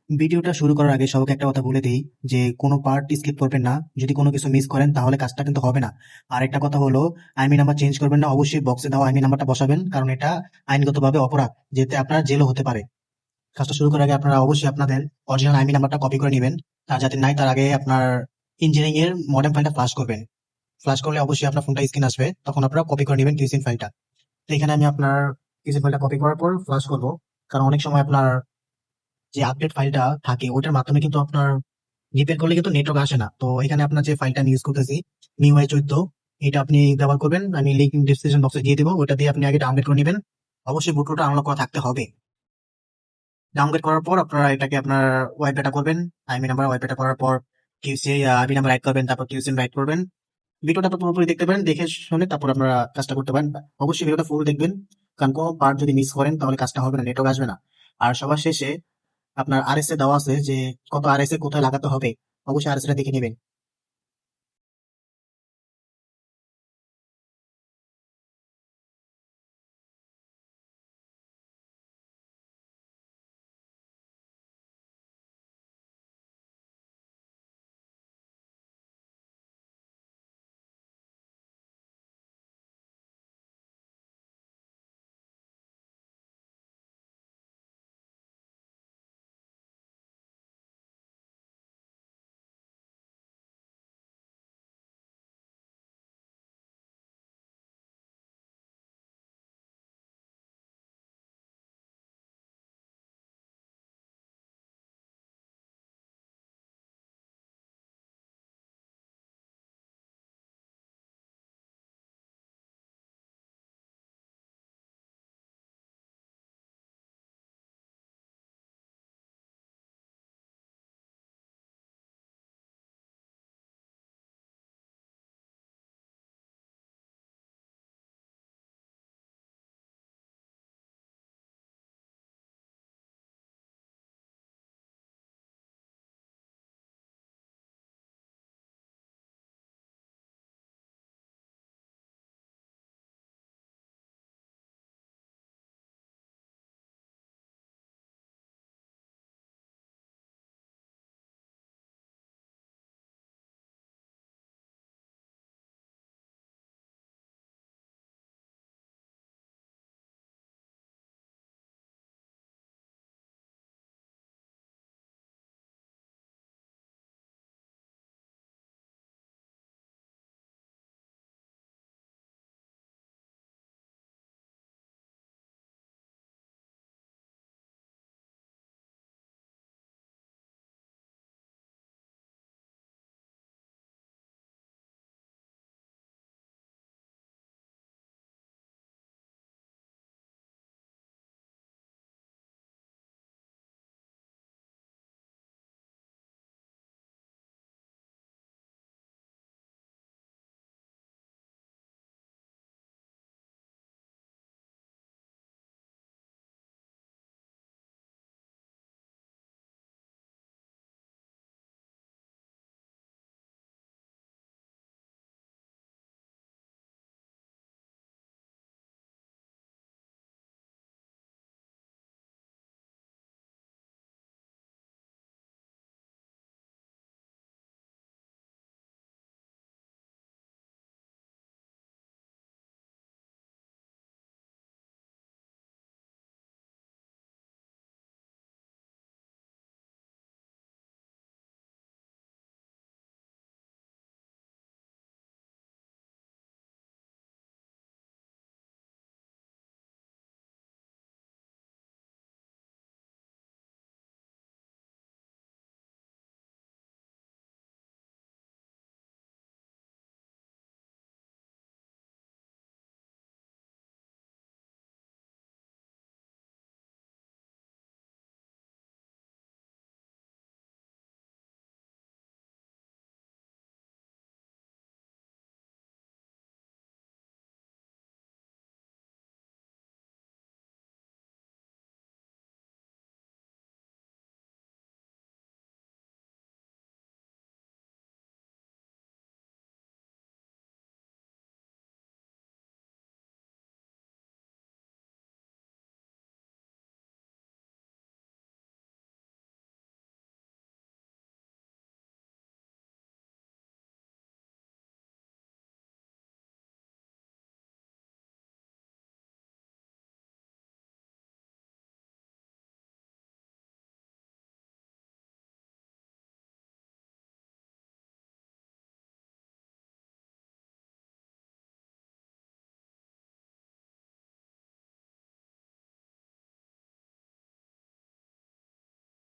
ভিডিওটা শুরু করার আগে সবাইকে একটা কথা বলে দিই যে কোনো পার্ট স্কিপ করবেন না। যদি কোনো কিছু মিস করেন তাহলে কাজটা কিন্তু হবে না। আর একটা কথা হলো, আইএমই নাম্বার চেঞ্জ করবেন না, অবশ্যই বক্সে দেওয়া আইএমই নাম্বারটা বসাবেন, কারণ এটা আইনগতভাবে অপরাধ, যেতে আপনার জেলও হতে পারে। কাজটা শুরু করার আগে আপনারা অবশ্যই আপনাদের অরিজিনাল আইএমই নাম্বারটা কপি করে নেবেন। আর যাতে নাই তার আগে আপনার ইঞ্জিনিয়ারিং এর মডেম ফাইলটা ফ্লাশ করবেন। ফ্লাশ করলে অবশ্যই আপনার ফোনটা স্ক্রিন আসবে, তখন আপনারা কপি করে নেবেন কিউসিন ফাইলটা। তো এখানে আমি আপনার কিউসিন ফাইলটা কপি করার পর ফ্লাশ করবো, কারণ অনেক সময় আপনার যে আপডেট ফাইলটা থাকে ওটার মাধ্যমে কিন্তু আপনার রিপেয়ার করলে কিন্তু নেটওয়ার্ক আসে না। তো এখানে আপনার যে ফাইলটা আমি ইউজ করতেছি, MIUI 14, এটা আপনি ব্যবহার করবেন। আমি লিঙ্ক ডিসক্রিপশন বক্সে দিয়ে দেবো, ওটা দিয়ে আপনি আগে ডাউনলোড করে নেবেন। অবশ্যই বুটলোটা আনলক করা থাকতে হবে। ডাউনলোড করার পর আপনারা এটাকে আপনার ওয়াইপ ডাটা করবেন। আইএমই নাম্বার ওয়াইপ ডাটা করার পর কিউসি আইপি নাম্বার রাইট করবেন, তারপর কিউসিন রাইট করবেন। ভিডিওটা আপনার পুরোপুরি দেখতে পারেন, দেখে শুনে তারপর আপনারা কাজটা করতে পারেন। অবশ্যই ভিডিওটা ফুল দেখবেন, কারণ কোনো পার্ট যদি মিস করেন তাহলে কাজটা হবে না, নেটওয়ার্ক আসবে না। আর সবার শেষে আপনার আরএস এ দেওয়া আছে যে কত আরএস এ কোথায় লাগাতে হবে, অবশ্যই আরএস টা দেখে নেবেন।